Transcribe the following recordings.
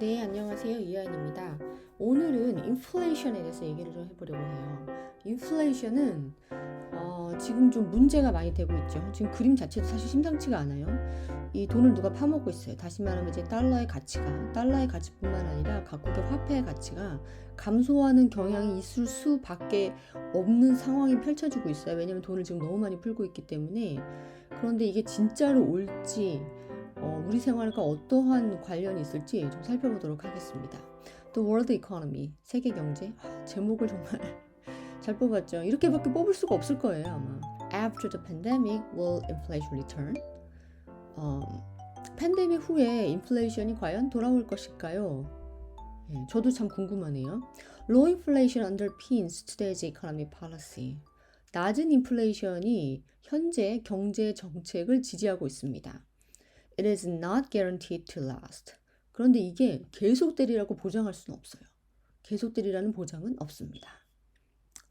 네, 안녕하세요. 이하연입니다. 오늘은 인플레이션에 대해서 얘기를 좀 해보려고 해요. 인플레이션은 지금 좀 문제가 많이 되고 있죠. 지금 그림 자체도 사실 심상치가 않아요. 이 돈을 누가 파먹고 있어요. 다시 말하면 이제 달러의 가치뿐만 아니라 각국의 화폐의 가치가 감소하는 경향이 있을 수밖에 없는 상황이 펼쳐지고 있어요. 왜냐면 돈을 지금 너무 많이 풀고 있기 때문에. 그런데 이게 진짜로 올지 우리 생활과 어떠한 관련이 있을지 좀 살펴보도록 하겠습니다. The World Economy, 세계 경제. 제목을 정말 잘 뽑았죠. 이렇게밖에 뽑을 수가 없을 거예요, 아마. After the pandemic, will inflation return? 팬데믹 후에 인플레이션이 과연 돌아올 것일까요? 저도 참 궁금하네요. Low inflation underpins today's economic policy. 낮은 인플레이션이 현재 경제 정책을 지지하고 있습니다. It is not guaranteed to last. 그런데 이게 계속되리라고 보장할 수는 없어요. 계속되리라는 보장은 없습니다.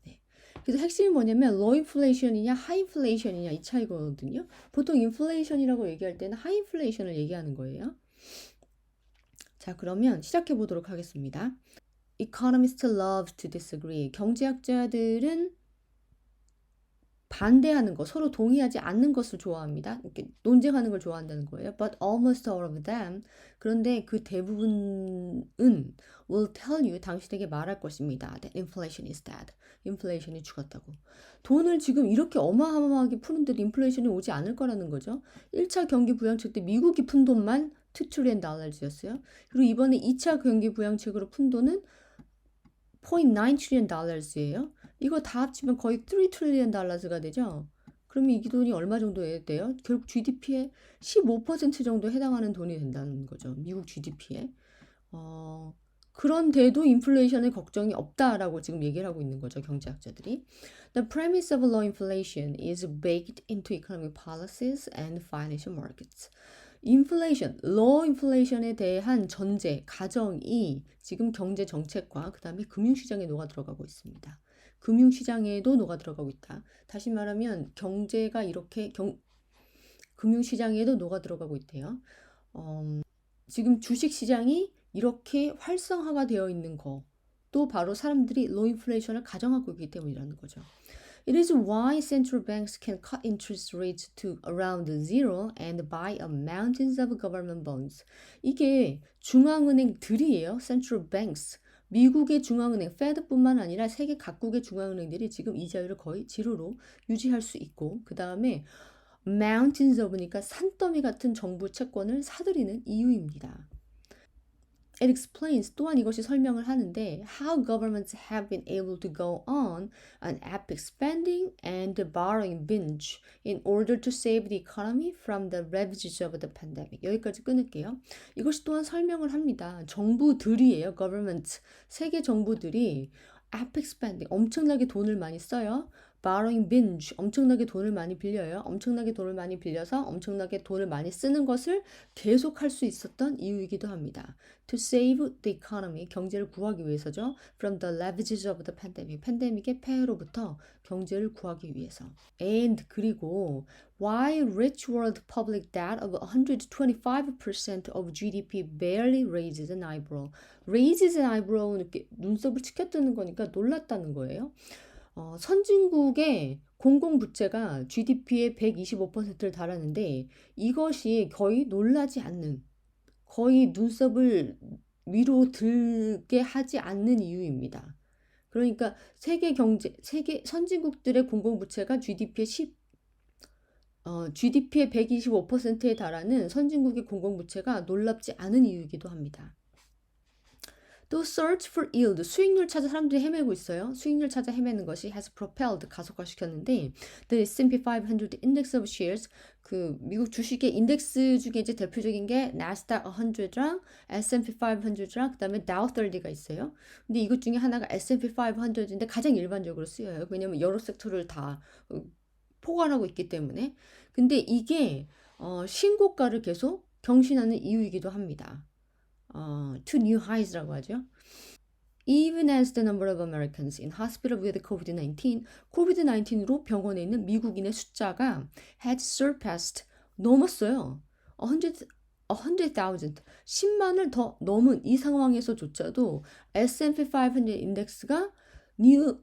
네. 그래서 핵심이 뭐냐면 low inflation이냐 high inflation이냐 이 차이거든요. 보통 inflation이라고 얘기할 때는 high inflation을 얘기하는 거예요. 자, 그러면 시작해 보도록 하겠습니다. Economists love to disagree. 경제학자들은 반대하는 거, 서로 동의하지 않는 것을 좋아합니다. 이렇게 논쟁하는 걸 좋아한다는 거예요. But almost all of them. 그런데 그 대부분은 will tell you, 당신에게 말할 것입니다. That inflation is dead. 인플레이션이 죽었다고. 돈을 지금 이렇게 어마어마하게 푸는데도 인플레이션이 오지 않을 거라는 거죠. 1차 경기 부양책 때 미국이 푼 돈만 $2 trillion. 그리고 이번에 2차 경기 부양책으로 푼 돈은 $0.9 trillion. 이거 다 합치면 거의 $3 trillion 되죠. 그러면 이 돈이 얼마 정도 돼요? 결국 GDP의 15% 정도 해당하는 돈이 된다는 거죠. 미국 GDP에. 그런데도 인플레이션의 걱정이 없다라고 지금 얘기를 하고 있는 거죠. 경제학자들이. The premise of low inflation is baked into economic policies and financial markets. low inflation에 대한 전제, 가정이 지금 경제 정책과 그 다음에 금융시장에 녹아 들어가고 있습니다. 금융시장에도 녹아 들어가고 있다. 다시 말하면 경제가 이렇게 금융시장에도 녹아 들어가고 있대요. 지금 주식시장이 이렇게 활성화가 되어 있는 것도 바로 사람들이 low inflation을 가정하고 있기 때문이라는 거죠. It is why central banks can cut interest rates to around zero and buy up mountains of government bonds. 이게 중앙은행들이에요. Central banks. 미국의 중앙은행, Fed뿐만 아니라 세계 각국의 중앙은행들이 지금 이자율을 거의 제로로 유지할 수 있고, 그 다음에 mountains of니까 산더미 같은 정부 채권을 사들이는 이유입니다. It explains, 또한 이것이 설명을 하는데 how governments have been able to go on an epic spending and borrowing binge in order to save the economy from the ravages of the pandemic. 여기까지 끊을게요. 이것이 또한 설명을 합니다. 정부들이에요. government, 세계 정부들이 epic spending, 엄청나게 돈을 많이 써요. borrowing binge, 엄청나게 돈을 많이 빌려요. 엄청나게 돈을 많이 빌려서 엄청나게 돈을 많이 쓰는 것을 계속할 수 있었던 이유이기도 합니다. To save the economy, 경제를 구하기 위해서죠. From the ravages of the pandemic, 팬데믹의 폐해로부터 경제를 구하기 위해서. And 그리고 while rich world public debt of 125% of GDP barely raises an eyebrow. raises an eyebrow, 이렇게 눈썹을 치켜뜨는 거니까 놀랐다는 거예요. 선진국의 공공부채가 GDP의 125%를 달하는데 이것이 거의 놀라지 않는, 거의 눈썹을 위로 들게 하지 않는 이유입니다. 그러니까 세계 선진국들의 공공부채가 GDP의 125%에 달하는 선진국의 공공부채가 놀랍지 않은 이유이기도 합니다. 또 search for yield, 수익률 찾아 사람들이 헤매고 있어요. 수익률 찾아 헤매는 것이 has propelled, 가속화시켰는데 the S&P 500 index of shares, 그 미국 주식의 인덱스 중에 이제 대표적인 게 나스닥 100랑 S&P 500랑 그다음에 다우 30가 있어요. 근데 이것 중에 하나가 S&P 500인데 가장 일반적으로 쓰여요. 왜냐면 여러 섹터를 다 포괄하고 있기 때문에. 근데 이게 신고가를 계속 경신하는 이유이기도 합니다. to new highs라고 하죠. Even as the number of Americans in hospital with COVID-19으로 병원에 있는 미국인의 숫자가 had surpassed, 넘었어요. 100,000, 10만을 더 넘은 이 상황에서조차도 S&P 500 인덱스가 new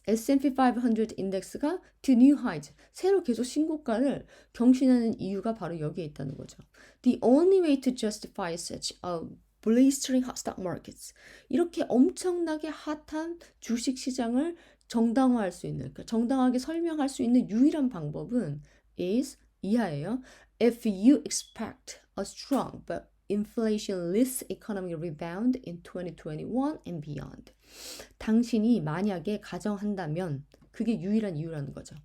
S&P 500 인덱스가 to new heights, 새로 계속 신고가를 경신하는 이유가 바로 여기에 있다는 거죠. The only way to justify such a blistering hot stock markets. 이렇게 엄청나게 핫한 주식 시장을 정당화할 수 있는, 그러니까 정당하게 설명할 수 있는 유일한 방법은 is 이하예요. If you expect a strong but inflation-less economic rebound in 2021 and beyond. 당신이 만약에 가정한다면 그게 유일한 이유라는 거죠.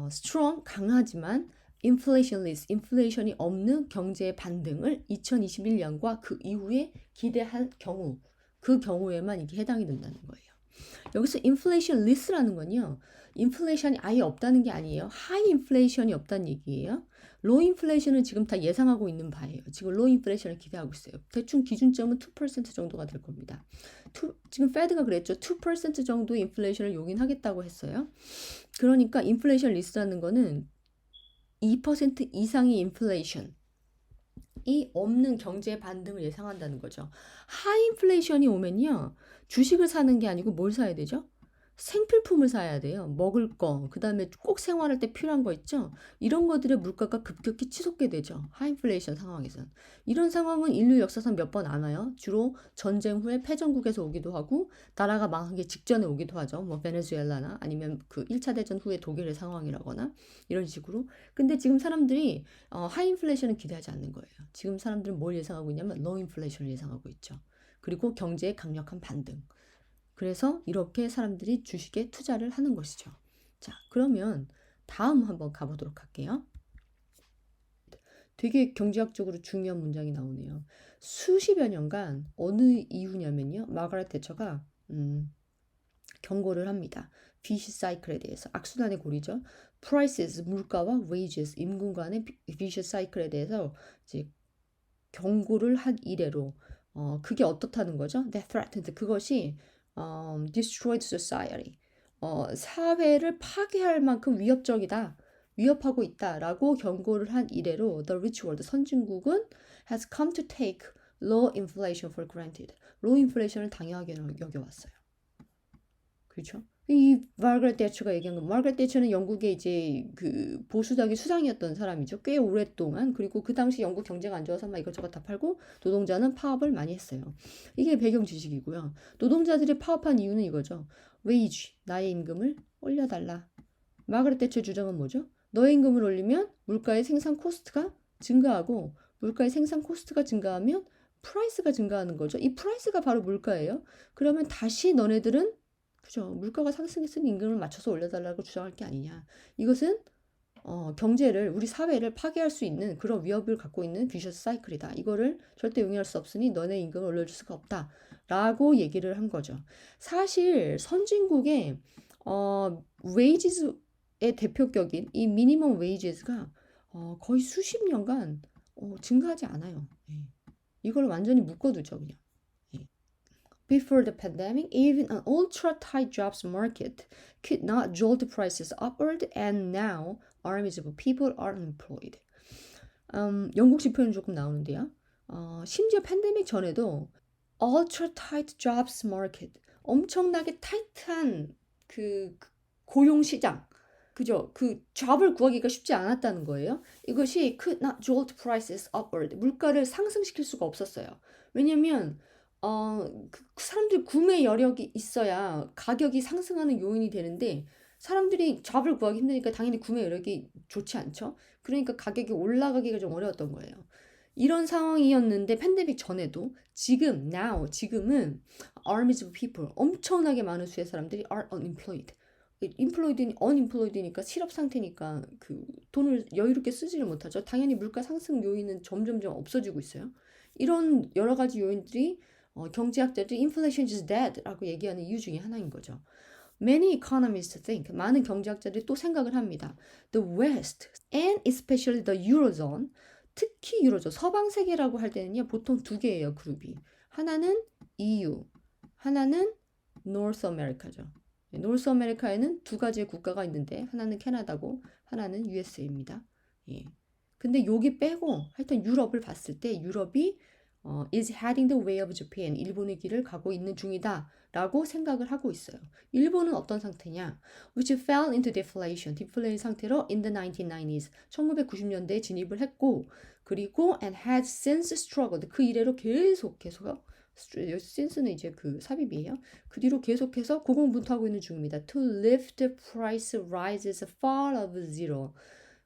strong, 강하지만 inflationless, 인플레이션이 없는 경제의 반등을 2021년과 그 이후에 기대할 경우, 그 경우에만 이게 해당이 된다는 거예요. 여기서 inflationless라는 건요. 인플레이션이 아예 없다는 게 아니에요. 하이 인플레이션이 없다는 얘기예요. 로우 인플레이션은 지금 다 예상하고 있는 바예요. 지금 로우 인플레이션을 기대하고 있어요. 대충 기준점은 2% 정도가 될 겁니다. 지금 페드가 그랬죠. 2% 정도 인플레이션을 용인하겠다고 했어요. 그러니까 인플레이션 리스라는 거는 2% 이상의 인플레이션이 없는 경제 반등을 예상한다는 거죠. 하이 인플레이션이 오면요. 주식을 사는 게 아니고 뭘 사야 되죠? 생필품을 사야 돼요. 먹을 거, 그 다음에 꼭 생활할 때 필요한 거 있죠? 이런 것들의 물가가 급격히 치솟게 되죠. 하이인플레이션 상황에선. 이런 상황은 인류 역사상 몇 번 안 와요. 주로 전쟁 후에 패전국에서 오기도 하고 나라가 망하기 직전에 오기도 하죠. 뭐 베네수엘라나 아니면 그 1차 대전 후에 독일의 상황이라거나 이런 식으로. 근데 지금 사람들이 하이인플레이션을 기대하지 않는 거예요. 지금 사람들은 뭘 예상하고 있냐면 로인플레이션을 예상하고 있죠. 그리고 경제의 강력한 반등. 그래서 이렇게 사람들이 주식에 투자를 하는 것이죠. 자, 그러면 다음 한번 가보도록 할게요. 되게 경제학적으로 중요한 문장이 나오네요. 수십여 년간 어느 이유냐면요. 마가렛 대처가 경고를 합니다. vicious cycle에 대해서. 악순환의 고리죠. prices, 물가와 wages, 임금 간의 vicious cycle에 대해서 이제 경고를 한 이래로 그게 어떻다는 거죠? That threatened, 그것이 destroyed society. 사회를 파괴할 만큼 위협적이다. 위협하고 있다라고 경고를 한 이래로 the rich world, 선진국은 has come to take low inflation for granted. low inflation을 당연하게 여겨왔어요. 그렇죠? 이 마거렛 대처가 얘기한 건 마거렛 대처는 영국의 이제 그 보수당의 수장이었던 사람이죠. 꽤 오랫동안. 그리고 그 당시 영국 경제가 안 좋아서 막 이것저것 다 팔고 노동자는 파업을 많이 했어요. 이게 배경 지식이고요. 노동자들이 파업한 이유는 이거죠. wage, 나의 임금을 올려달라. 마거렛 대처 주장은 뭐죠? 너의 임금을 올리면 물가의 생산 코스트가 증가하고 물가의 생산 코스트가 증가하면 프라이스가 증가하는 거죠. 이 프라이스가 바로 물가예요. 그러면 다시 너네들은 그죠. 물가가 상승했으니 임금을 맞춰서 올려달라고 주장할 게 아니냐. 이것은 경제를 우리 사회를 파괴할 수 있는 그런 위협을 갖고 있는 비셔스 사이클이다. 이거를 절대 용인할 수 없으니 너네 임금을 올려줄 수가 없다. 라고 얘기를 한 거죠. 사실 선진국의 웨이지스의 대표격인 이 미니멈 웨이지스가 거의 수십 년간 증가하지 않아요. 예. 이걸 완전히 묶어두죠 그냥. Before the pandemic, even an ultra-tight jobs market could not jolt prices upward, and now armies of people are unemployed. 영국식 표현 조금 나오는데요. 심지어 팬데믹 전에도 ultra-tight jobs market, 엄청나게 타이트한 그 고용 시장, 그죠? 그 잡을 구하기가 쉽지 않았다는 거예요. 이것이 could not jolt prices upward, 물가를 상승시킬 수가 없었어요. 왜냐면 그 사람들이 구매 여력이 있어야 가격이 상승하는 요인이 되는데 사람들이 잡을 구하기 힘드니까 당연히 구매 여력이 좋지 않죠. 그러니까 가격이 올라가기가 좀 어려웠던 거예요. 이런 상황이었는데 팬데믹 전에도 지금은 armies of people, 엄청나게 많은 수의 사람들이 are unemployed. unemployed니까 실업 상태니까 그 돈을 여유롭게 쓰지를 못하죠. 당연히 물가 상승 요인은 점점점 없어지고 있어요. 이런 여러 가지 요인들이 경제학자들이 inflation is dead라고 얘기하는 이유 중에 하나인 거죠. Many economists think, 많은 경제학자들이 또 생각을 합니다. The West and especially the Eurozone, 특히 유로존, 서방 세계라고 할 때는요, 보통 두 개예요, 그룹이. 하나는 EU, 하나는 North America죠. 노스 아메리카에는 두 가지의 국가가 있는데 하나는 캐나다고 하나는 USA입니다. 예. 근데 여기 빼고 하여튼 유럽을 봤을 때 유럽이 is heading the way of Japan. 일본의 길을 가고 있는 중이다. 라고 생각을 하고 있어요. 일본은 어떤 상태냐? Which fell into deflation. 디플레이션 상태로 in the 1990s. 1990년대에 진입을 했고 그리고 and has since struggled. 그 이래로 계속해서 since는 이제 그 삽입이에요. 그 뒤로 계속해서 고공분투하고 있는 중입니다. To lift the price rises far of zero.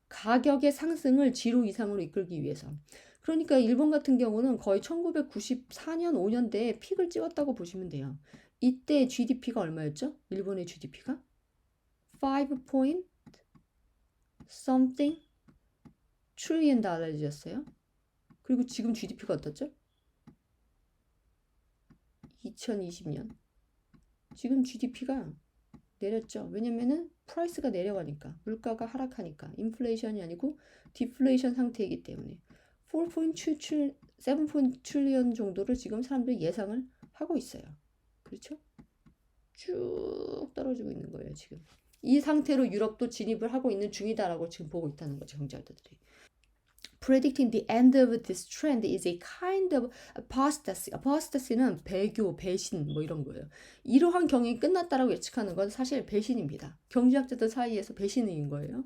가격의 상승을 지로 이상으로 이끌기 위해서. 그러니까 일본 같은 경우는 거의 1994년 5년대에 픽을 찍었다고 보시면 돼요. 이때 GDP가 얼마였죠? 일본의 GDP가 5 point something trillion 달러였어요. 그리고 지금 GDP가 어떻죠? 2020년. 지금 GDP가 내렸죠. 왜냐면은 프라이스가 내려가니까 물가가 하락하니까 인플레이션이 아니고 디플레이션 상태이기 때문에 4.2 7 트릴리언 정도를 지금 사람들이 예상을 하고 있어요. 그렇죠? 쭉 떨어지고 있는 거예요, 지금. 이 상태로 유럽도 진입을 하고 있는 중이다라고 지금 보고 있다는 거죠, 경제학자들이. Predicting the end of this trend is a kind of apostasy. apostasy는 배교, 배신 뭐 이런 거예요. 이러한 경영이 끝났다라고 예측하는 건 사실 배신입니다. 경제학자들 사이에서 배신인 거예요.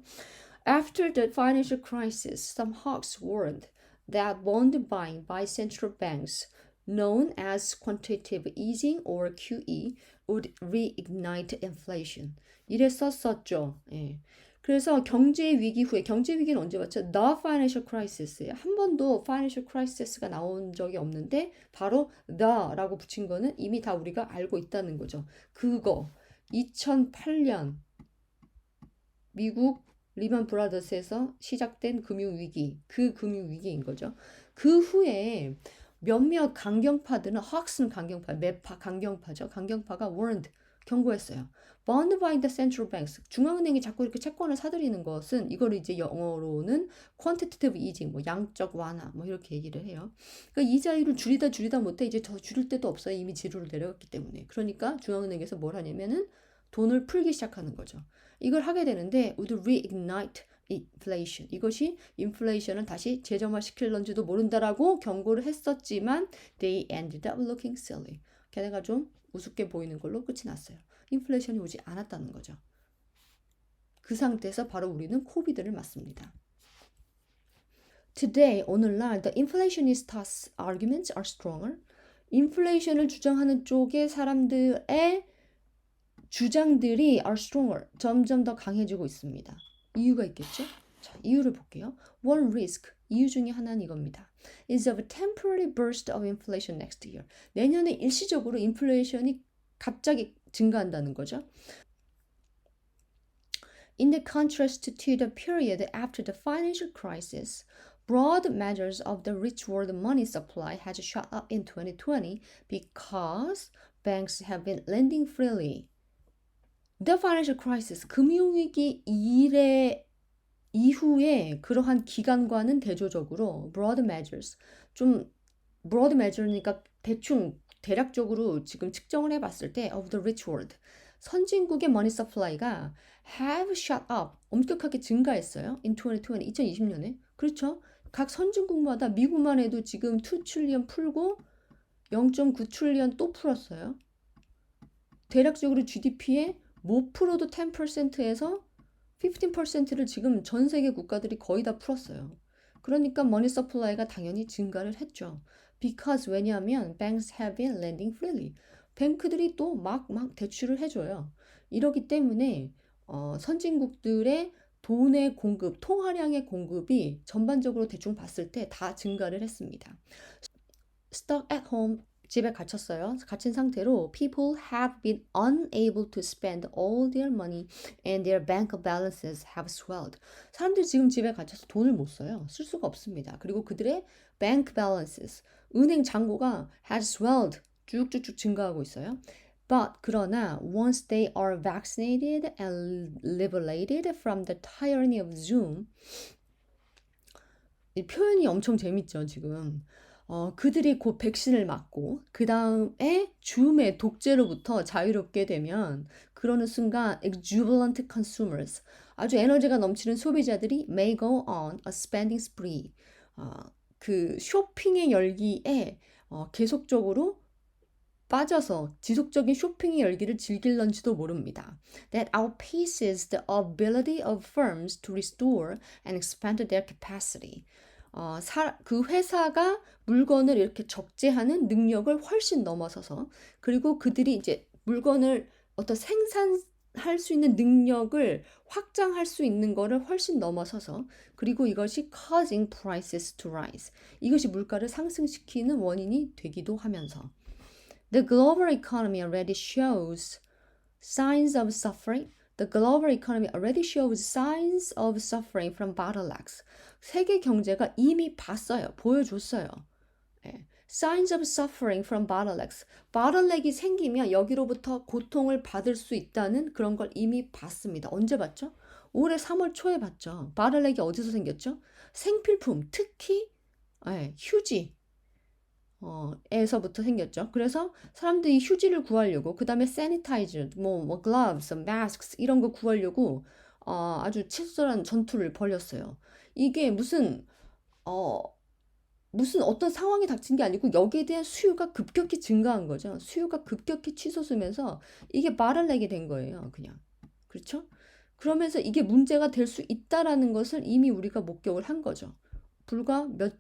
After the financial crisis, some hawks warned that bond buying by central banks, known as quantitative easing or QE, would reignite inflation. 이랬었었죠. 예. 그래서 경제 위기 후에 경제 위기는 언제 왔죠? The financial crisis예요. 한 번도 financial crisis가 나온 적이 없는데 바로 the라고 붙인 거는 이미 다 우리가 알고 있다는 거죠. 그거 2008년 미국 리만 브라더스에서 시작된 금융위기, 그 금융위기인 거죠. 그 후에 몇몇 강경파들은 헉스는 강경파, 매파 강경파죠. 강경파가 warned, 경고했어요. Bond by the central banks. 중앙은행이 자꾸 이렇게 채권을 사들이는 것은 이걸 이제 영어로는 quantitative easing, 뭐 양적 완화, 뭐 이렇게 얘기를 해요. 그러니까 이자율을 줄이다 못해 이제 더 줄일 데도 없어요. 이미 지루를 내려갔기 때문에. 그러니까 중앙은행에서 뭘 하냐면은 돈을 풀기 시작하는 거죠. 이걸 하게 되는데 would reignite inflation. 이것이 인플레이션을 다시 재점화시킬런지도 모른다라고 경고를 했었지만 they ended up looking silly. 걔네가 좀 우습게 보이는 걸로 끝이 났어요. 인플레이션이 오지 않았다는 거죠. 그 상태에서 바로 우리는 코비드를 맞습니다. Today, 오늘날 the inflationists' arguments are stronger. 인플레이션을 주장하는 쪽의 사람들의 주장들이 are stronger. 점점 더 강해지고 있습니다. 이유가 있겠죠? 자, 이유를 볼게요. One risk, 이유 중에 하나는 이겁니다. is of a temporary burst of inflation next year. 내년에 일시적으로 인플레이션이 갑자기 증가한다는 거죠. In the contrast to the period after the financial crisis, broad measures of the rich world money supply has shot up in 2020 because banks have been lending freely. The financial crisis, 금융위기 이후에 그러한 기간과는 대조적으로 broad measures, 좀 broad measure니까 대략적으로 지금 측정을 해봤을 때 of the rich world, 선진국의 money supply가 have shot up, 엄격하게 증가했어요. in 2020년에. 그렇죠? 각 선진국마다 미국만 해도 지금 2 trillion 풀고 0.9 trillion 또 풀었어요. 대략적으로 GDP의 못 풀어도 10%에서 15%를 지금 전 세계 국가들이 거의 다 풀었어요. 그러니까 머니 서플라이가 당연히 증가를 했죠. Because 왜냐하면 banks have been lending freely. 뱅크들이 또 막 대출을 해줘요. 이러기 때문에 선진국들의 돈의 공급, 통화량의 공급이 전반적으로 대충 봤을 때 다 증가를 했습니다. Stuck at home. 집에 갇혔어요. 갇힌 상태로 people have been unable to spend all their money and their bank balances have swelled. 사람들이 지금 집에 갇혀서 돈을 못 써요. 쓸 수가 없습니다. 그리고 그들의 bank balances, 은행 잔고가 has swelled, 쭉쭉쭉 증가하고 있어요. But 그러나 once they are vaccinated and liberated from the tyranny of Zoom, 이 표현이 엄청 재밌죠, 지금. 그들이 곧 백신을 맞고 그 다음에 줌의 독재로부터 자유롭게 되면 그러는 순간 exuberant consumers, 아주 에너지가 넘치는 소비자들이 may go on a spending spree. 그 쇼핑의 열기에 계속적으로 빠져서 지속적인 쇼핑의 열기를 즐길런지도 모릅니다. That outpaces the ability of firms to restore and expand their capacity. 그 회사가 물건을 이렇게 적재하는 능력을 훨씬 넘어서서 그리고 그들이 이제 물건을 어떤 생산할 수 있는 능력을 확장할 수 있는 거를 훨씬 넘어서서 그리고 이것이 causing prices to rise. 이것이 물가를 상승시키는 원인이 되기도 하면서 The global economy already shows signs of suffering. The global economy already shows signs of suffering from bottlenecks. 세계 경제가 이미 봤어요. 보여줬어요. 예. Signs of suffering from bottlenecks. bottleneck이 생기면 여기로부터 고통을 받을 수 있다는 그런 걸 이미 봤습니다. 언제 봤죠? 올해 3월 초에 봤죠. bottleneck이 어디서 생겼죠? 생필품, 특히 휴지. 에서부터 생겼죠. 그래서 사람들이 휴지를 구하려고 그 다음에 sanitizer, 뭐 gloves, masks 이런 거 구하려고 아주 치열한 전투를 벌였어요. 이게 무슨 어떤 상황이 닥친 게 아니고 여기에 대한 수요가 급격히 증가한 거죠. 수요가 급격히 치솟으면서 이게 말을 내게 된 거예요. 그냥. 그렇죠? 그러면서 이게 문제가 될 수 있다라는 것을 이미 우리가 목격을 한 거죠. 불과 몇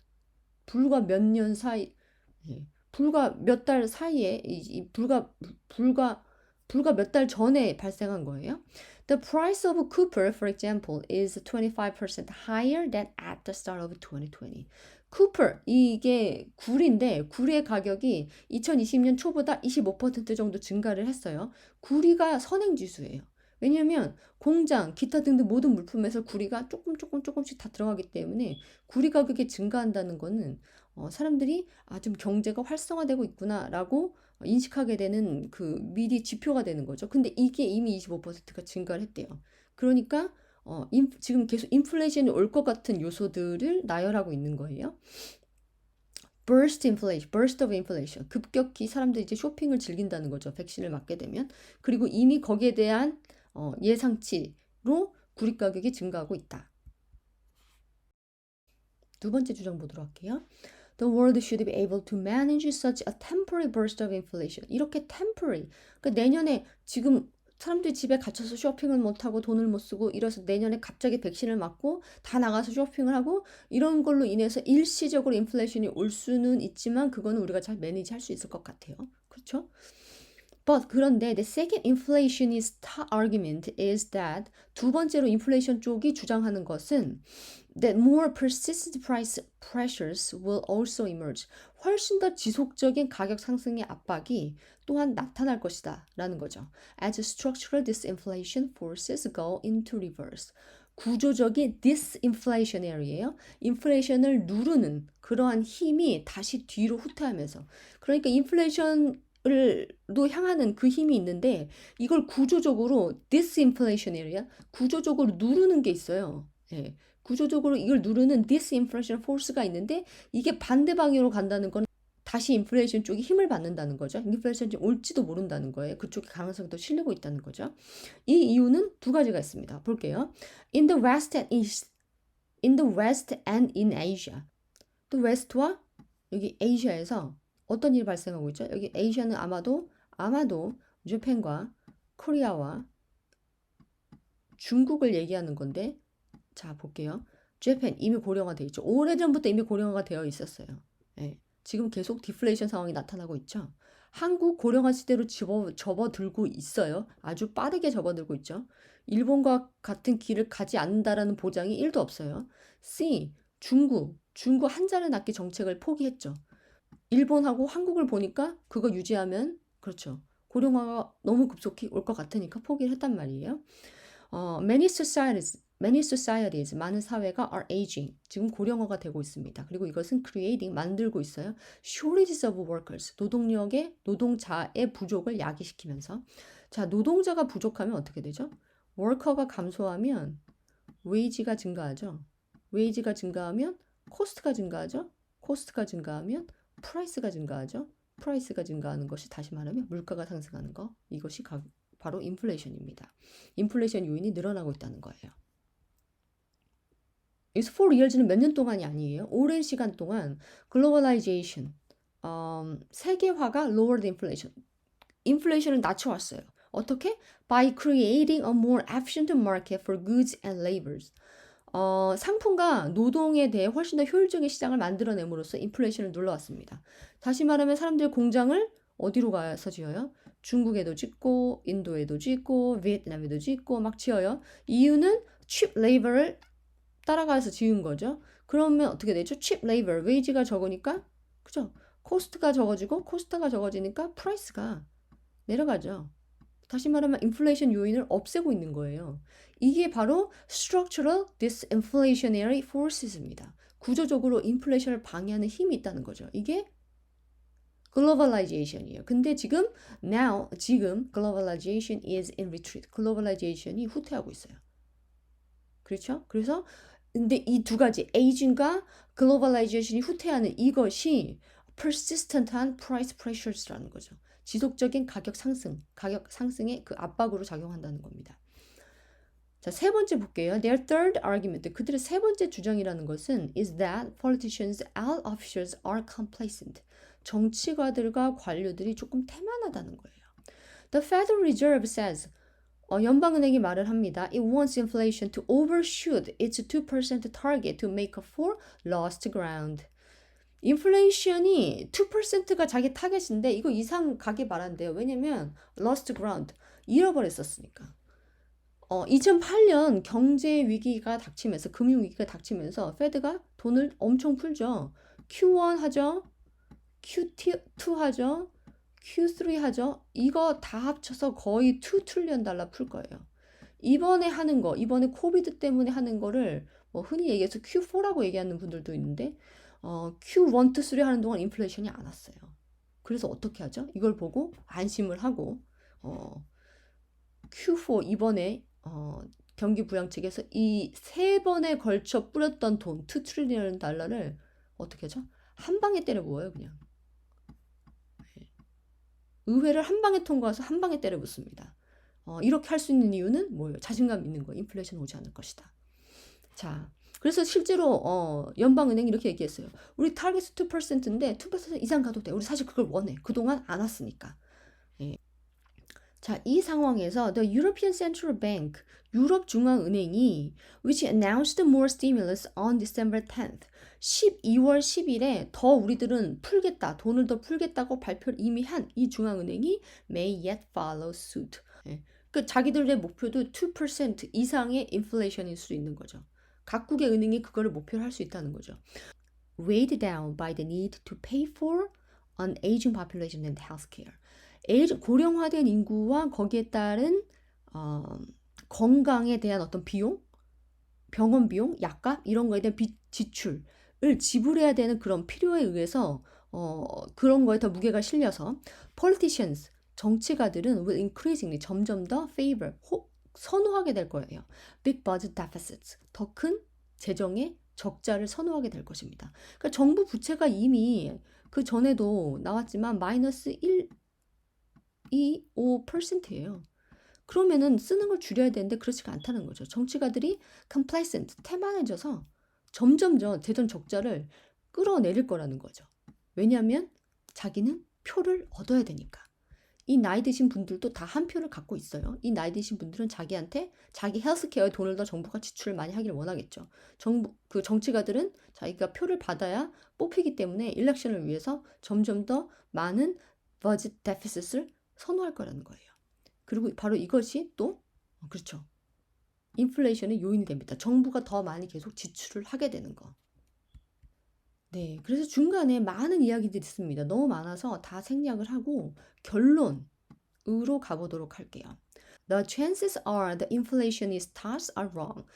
년 사이 불과 몇 달 사이에 불과 몇 달 전에 발생한 거예요. The price of Cooper, for example, is 25% higher than at the start of 2020. Cooper 이게 굴인데 굴의 가격이 2020년 초보다 25% 정도 증가를 했어요. 구리가 선행지수예요. 왜냐하면 공장, 기타 등등 모든 물품에서 구리가 조금씩 다 들어가기 때문에 구리 가격이 증가한다는 거는 사람들이 좀 경제가 활성화되고 있구나라고 인식하게 되는 그 미리 지표가 되는 거죠. 근데 이게 이미 25%가 증가를 했대요. 그러니까 지금 계속 인플레이션이 올 것 같은 요소들을 나열하고 있는 거예요. burst of inflation. 급격히 사람들이 이제 쇼핑을 즐긴다는 거죠. 백신을 맞게 되면. 그리고 이미 거기에 대한 예상치로 구리 가격이 증가하고 있다. 두 번째 주장 보도록 할게요. The world should be able to manage such a temporary burst of inflation. 이렇게 temporary. 그러니까 내년에 지금 사람들이 집에 갇혀서 쇼핑을 못하고 돈을 못 쓰고 이래서 내년에 갑자기 백신을 맞고 다 나가서 쇼핑을 하고 이런 걸로 인해서 일시적으로 인플레이션이 올 수는 있지만 그거는 우리가 잘 매니지 할 수 있을 것 같아요. 그렇죠? But 그런데 the second inflationist argument is that 두 번째로 인플레이션 쪽이 주장하는 것은 that more persistent price pressures will also emerge. 훨씬 더 지속적인 가격 상승의 압박이 또한 나타날 것이다 라는 거죠. As structural disinflation forces go into reverse. 구조적인 disinflationary예요. 인플레이션을 누르는 그러한 힘이 다시 뒤로 후퇴하면서 그러니까 인플레이션을도 향하는 그 힘이 있는데 이걸 구조적으로 disinflationary야 구조적으로 누르는 게 있어요. 예. 구조적으로 이걸 누르는 disinflation force가 있는데 이게 반대 방향으로 간다는 건 다시 인플레이션 쪽이 힘을 받는다는 거죠. 인플레이션이 올지도 모른다는 거예요. 그쪽에 가능성이 더 실리고 있다는 거죠. 이 이유는 두 가지가 있습니다. 볼게요. In the West and in Asia. 또 웨스트와 여기 아시아에서 어떤 일이 발생하고 있죠? 여기 아시아는 아마도 재팬과 코리아와 중국을 얘기하는 건데 자 볼게요. 재팬 이미 고령화되어 있죠. 오래전부터 이미 고령화가 되어 있었어요. 예, 지금 계속 디플레이션 상황이 나타나고 있죠. 한국 고령화 시대로 접어들고 있어요. 아주 빠르게 접어들고 있죠. 일본과 같은 길을 가지 않는다라는 보장이 1도 없어요. C. 중국 한 자리 낳기 정책을 포기했죠. 일본하고 한국을 보니까 그거 유지하면 그렇죠. 고령화가 너무 급속히 올 것 같으니까 포기를 했단 말이에요. Many societies, 많은 사회가 are aging, 지금 고령화가 되고 있습니다. 그리고 이것은 creating, 만들고 있어요. shortages of workers, 노동자의 부족을 야기시키면서 자, 노동자가 부족하면 어떻게 되죠? worker가 감소하면 wage가 증가하죠. wage가 증가하면 cost가 증가하죠. cost가 증가하면 price가 증가하죠. price가 증가하는 것이 다시 말하면 물가가 상승하는 거, 이것이 바로 인플레이션입니다. 인플레이션 요인이 늘어나고 있다는 거예요. is for years는 몇 년 동안이 아니에요. 오랜 시간 동안 globalization, 세계화가 lowered inflation, 인플레이션을 낮춰왔어요. 어떻게? By creating a more efficient market for goods and labors. 상품과 노동에 대해 훨씬 더 효율적인 시장을 만들어냄으로써 인플레이션을 눌러왔습니다. 다시 말하면 사람들이 공장을 어디로 가서 지어요? 중국에도 짓고 인도에도 짓고 베트남에도 짓고 막 지어요. 이유는 cheap labor를 따라가서 지은 거죠. 그러면 어떻게 되죠? cheap labor, 웨이지가 적으니까 그죠? 코스트가 적어지고 코스트가 적어지니까 프라이스가 내려가죠. 다시 말하면 인플레이션 요인을 없애고 있는 거예요. 이게 바로 structural disinflationary forces입니다. 구조적으로 인플레이션을 방해하는 힘이 있다는 거죠. 이게 globalization이에요. 근데 지금 globalization is in retreat. globalization이 후퇴하고 있어요. 그렇죠? 그래서 근데 이 두 가지 aging과 globalization이 후퇴하는 이것이 persistent한 price pressures라는 거죠. 지속적인 가격 상승의 그 압박으로 작용한다는 겁니다. 자, 세 번째 볼게요. Their third argument, 그들의 세 번째 주장이라는 것은 is that politicians and officials are complacent. 정치가들과 관료들이 조금 태만하다는 거예요. The Federal Reserve says, 연방은행이 말을 합니다. It wants inflation to overshoot its 2% target to make up for lost ground. 인플레이션이 2%가 자기 타겟인데 이거 이상 가게 말한대요. 왜냐면 lost ground, 잃어버렸었으니까. 2008년 경제 위기가 닥치면서 금융 위기가 닥치면서 페드가 돈을 엄청 풀죠. Q1 하죠. Q2 하죠. Q3 하죠. 이거 다 합쳐서 거의 2 트릴리언 달러 풀 거예요. 이번에 하는 거, 이번에 코비드 때문에 하는 거를 뭐 흔히 얘기해서 Q4라고 얘기하는 분들도 있는데 Q1, 2, 3 하는 동안 인플레이션이 안 왔어요. 그래서 어떻게 하죠? 이걸 보고 안심을 하고 Q4 이번에 경기 부양책에서 이 세 번에 걸쳐 뿌렸던 돈 2 트릴리언 달러를 어떻게 하죠? 한 방에 때려 부어요, 그냥. 의회를 한 방에 통과해서 한 방에 때려 붓습니다. 이렇게 할 수 있는 이유는 뭐예요? 자신감 있는 거예요. 인플레이션 오지 않을 것이다. 자, 그래서 실제로 연방은행이 이렇게 얘기했어요. 우리 타겟이 2%인데 2% 이상 가도 돼. 우리 사실 그걸 원해. 그동안 안 왔으니까. 예. 자, 이 상황에서 the European Central Bank, 유럽 중앙은행이 which announced more stimulus on December 10th, 12월 10일에 더 우리들은 풀겠다, 돈을 더 풀겠다고 발표를 이미 한 이 중앙은행이 may yet follow suit. 예. 그 자기들의 목표도 2% 이상의 인플레이션일 수 있는 거죠. 각국의 은행이 그거를 목표로 할 수 있다는 거죠. Weighed down by the need to pay for an aging population and healthcare. 고령화된 인구와 거기에 따른 건강에 대한 어떤 비용, 병원 비용, 약값 이런 거에 대한 지출을 지불해야 되는 그런 필요에 의해서 그런 거에 더 무게가 실려서 politicians, 정치가들은 will increasingly 점점 더 favor, 선호하게 될 거예요. Big budget deficits, 더 큰 재정의 적자를 선호하게 될 것입니다. 그러니까 정부 부채가 이미 그 전에도 나왔지만 마이너스 1.25%예요. 그러면은 쓰는 걸 줄여야 되는데 그렇지가 않다는 거죠. 정치가들이 complacent, 태만해져서 점점 재정 적자를 끌어내릴 거라는 거죠. 왜냐하면 자기는 표를 얻어야 되니까. 이 나이 드신 분들도 다 한 표를 갖고 있어요. 이 나이 드신 분들은 자기한테 자기 헬스케어에 돈을 더 정부가 지출을 많이 하기를 원하겠죠. 정치가들은 자기가 표를 받아야 뽑히기 때문에 일렉션을 위해서 점점 더 많은 버짓 데피시트를 선호할 거라는 거예요. 그리고 바로 이것이 또 그렇죠. 인플레이션의 요인이 됩니다. 정부가 더 많이 계속 지출을 하게 되는 거. 네, 그래서 중간에 많은 이야기들이 있습니다. 너무 많아서 다 생략을 하고 결론으로 가보도록 할게요. The chances are the inflationists are wrong.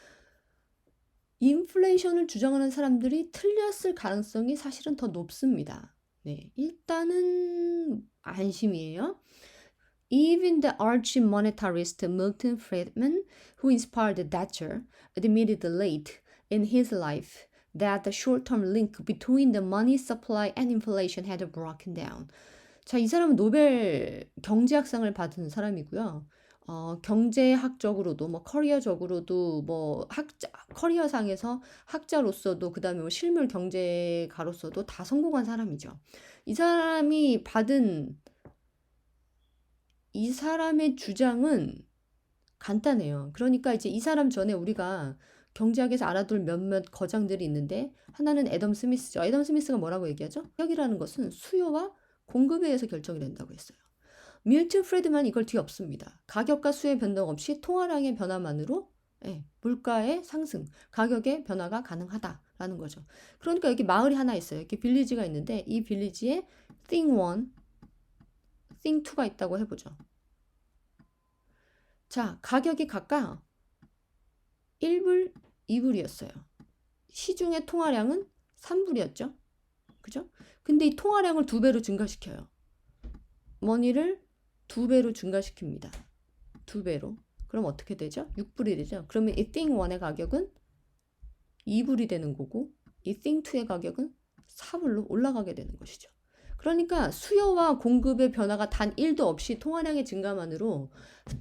인플레이션을 주장하는 사람들이 틀렸을 가능성이 사실은 더 높습니다. 네, 일단은 안심이에요. Even the arch monetarist Milton Friedman, who inspired Thatcher, admitted late in his life that the short-term link between the money supply and inflation had broken down. 자, 이 사람은 노벨 경제학상을 받은 사람이고요. 경제학적으로도 뭐 커리어적으로도 뭐 커리어상에서 학자로서도 그다음에 뭐 실물 경제가로서도 다 성공한 사람이죠. 이 사람이 받은 이 사람의 주장은 간단해요. 그러니까 이제 이 사람 전에 우리가 경제학에서 알아둘 몇몇 거장들이 있는데 하나는 애덤 스미스죠. 애덤 스미스가 뭐라고 얘기하죠? 가격이라는 것은 수요와 공급에 의해서 결정이 된다고 했어요. 밀튼 프리드만 이걸 뒤엎습니다. 가격과 수요의 변동 없이 통화량의 변화만으로 물가의 상승, 가격의 변화가 가능하다라는 거죠. 그러니까 여기 마을이 하나 있어요. 이렇게 빌리지가 있는데 이 빌리지에 thing 1, thing 2가 있다고 해보죠. 자, 가격이 각각 1불, 2불이었어요. 시중의 통화량은 3불이었죠. 그죠? 근데 이 통화량을 2배로 증가시켜요. 머니를 2배로 증가시킵니다. 2배로. 그럼 어떻게 되죠? 6불이 되죠. 그러면 이 thing 1의 가격은 2불이 되는 거고 이 thing 2의 가격은 4불로 올라가게 되는 것이죠. 그러니까 수요와 공급의 변화가 단 1도 없이 통화량의 증가만으로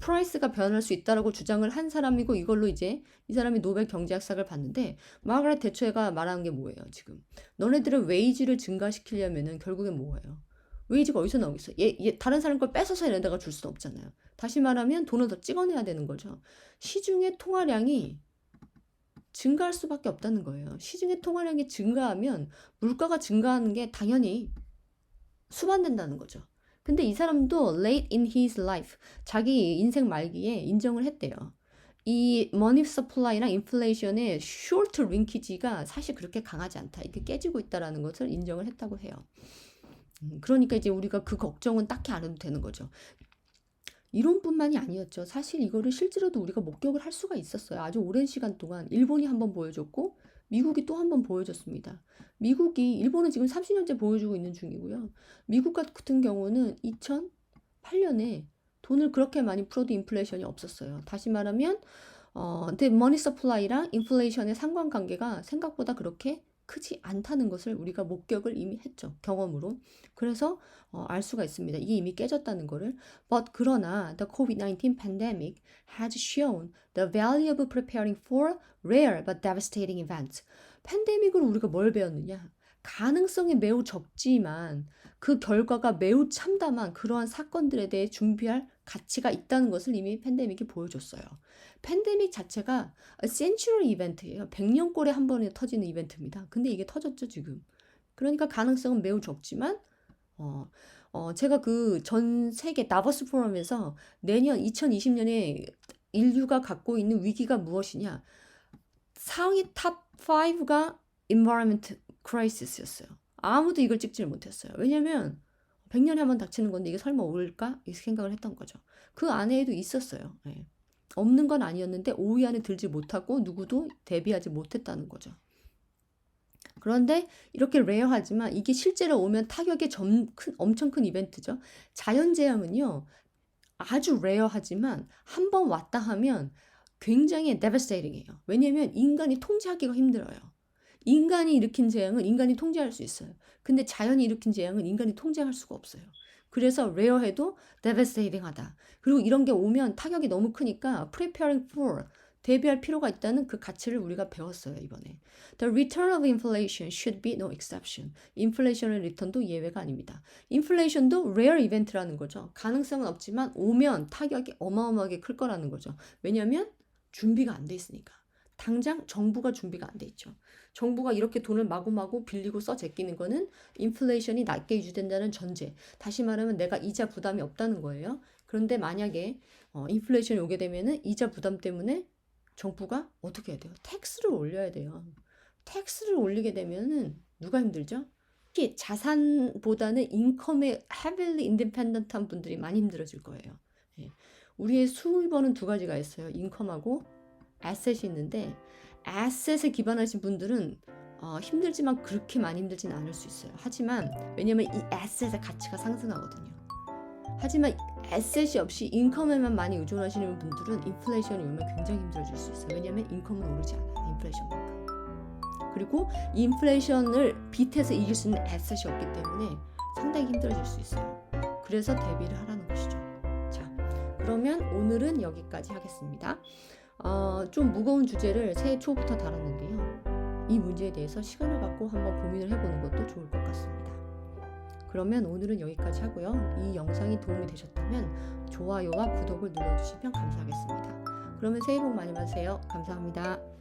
프라이스가 변할 수 있다라고 주장을 한 사람이고 이걸로 이제 이 사람이 노벨 경제학상을 받는데 마가렛 대처가 말하는 게 뭐예요, 지금? 너네들은 웨이지를 증가시키려면은 결국엔 뭐예요? 웨이지가 어디서 나오겠어? 다른 사람 걸 뺏어서 얘네다가 줄 수는 없잖아요. 다시 말하면 돈을 더 찍어내야 되는 거죠. 시중의 통화량이 증가할 수밖에 없다는 거예요. 시중의 통화량이 증가하면 물가가 증가하는 게 당연히 수반된다는 거죠. 근데 이 사람도 late in his life, 자기 인생 말기에 인정을 했대요. 이 money supply랑 inflation의 short linkage가 사실 그렇게 강하지 않다. 이렇게 깨지고 있다라는 것을 인정을 했다고 해요. 그러니까 이제 우리가 그 걱정은 딱히 안 해도 되는 거죠. 이론뿐만이 아니었죠. 사실 이거를 실제로도 우리가 목격을 할 수가 있었어요. 아주 오랜 시간 동안 일본이 한번 보여줬고 미국이 또 한번 보여줬습니다. 일본은 지금 30년째 보여주고 있는 중이고요. 미국 같은 경우는 2008년에 돈을 그렇게 많이 풀어도 인플레이션이 없었어요. 다시 말하면 근데 머니 서플라이랑 인플레이션의 상관관계가 생각보다 그렇게 크지 않다는 것을 우리가 목격을 이미 했죠. 경험으로. 그래서 알 수가 있습니다. 이게 이미 깨졌다는 거를. But 그러나 the COVID-19 pandemic has shown the value of preparing for rare but devastating events. 팬데믹으로 우리가 뭘 배웠느냐? 가능성이 매우 적지만 그 결과가 매우 참담한 그러한 사건들에 대해 준비할 가치가 있다는 것을 이미 팬데믹이 보여줬어요. 팬데믹 자체가 센츄럴 이벤트예요. 100년꼴에 한 번에 터지는 이벤트입니다. 근데 이게 터졌죠, 지금. 그러니까 가능성은 매우 적지만 제가 그 전 세계 다보스 포럼에서 내년 2020년에 인류가 갖고 있는 위기가 무엇이냐? 상위 탑 5가 environment crisis였어요. 아무도 이걸 찍지를 못했어요. 왜냐면 100년에 한 번 닥치는 건데 이게 설마 올까? 이 생각을 했던 거죠. 그 안에도 있었어요. 네. 없는 건 아니었는데 5위 안에 들지 못하고 누구도 대비하지 못했다는 거죠. 그런데 이렇게 레어하지만 이게 실제로 오면 타격이 엄청 큰 이벤트죠. 자연재앙은요. 아주 레어하지만 한 번 왔다 하면 굉장히 devastating이에요. 왜냐하면 인간이 통제하기가 힘들어요. 인간이 일으킨 재앙은 인간이 통제할 수 있어요. 근데 자연이 일으킨 재앙은 인간이 통제할 수가 없어요. 그래서 레어해도 devastating하다. 그리고 이런 게 오면 타격이 너무 크니까 preparing for, 대비할 필요가 있다는 그 가치를 우리가 배웠어요, 이번에. The return of inflation should be no exception. 인플레이션의 리턴도 예외가 아닙니다. 인플레이션도 rare 이벤트라는 거죠. 가능성은 없지만 오면 타격이 어마어마하게 클 거라는 거죠. 왜냐하면 준비가 안 돼 있으니까. 당장 정부가 준비가 안 돼 있죠. 정부가 이렇게 돈을 마구마구 빌리고 써 제끼는 거는 인플레이션이 낮게 유지된다는 전제. 다시 말하면 내가 이자 부담이 없다는 거예요. 그런데 만약에 인플레이션이 오게 되면은 이자 부담 때문에 정부가 어떻게 해야 돼요? 텍스를 올려야 돼요. 텍스를 올리게 되면은 누가 힘들죠? 특히 자산보다는 인컴에 heavily independent한 분들이 많이 힘들어질 거예요. 예. 우리의 수입원은 두 가지가 있어요. 인컴하고 에셋이 있는데 에셋에 기반하신 분들은 힘들지만 그렇게 많이 힘들진 않을 수 있어요. 하지만 왜냐면 이 에셋의 가치가 상승하거든요. 하지만 에셋이 없이 인컴에만 많이 의존하시는 분들은 인플레이션이 오면 굉장히 힘들어질 수 있어요. 왜냐면 인컴은 오르지 않아요. 인플레이션만큼. 그리고 이 인플레이션을 빗해서 이길 수 있는 에셋이 없기 때문에 상당히 힘들어질 수 있어요. 그래서 대비를 하라는 것이죠. 자, 그러면 오늘은 여기까지 하겠습니다. 좀 무거운 주제를 새해 초부터 다뤘는데요. 이 문제에 대해서 시간을 갖고 한번 고민을 해보는 것도 좋을 것 같습니다. 그러면 오늘은 여기까지 하고요. 이 영상이 도움이 되셨다면 좋아요와 구독을 눌러주시면 감사하겠습니다. 그러면 새해 복 많이 받으세요. 감사합니다.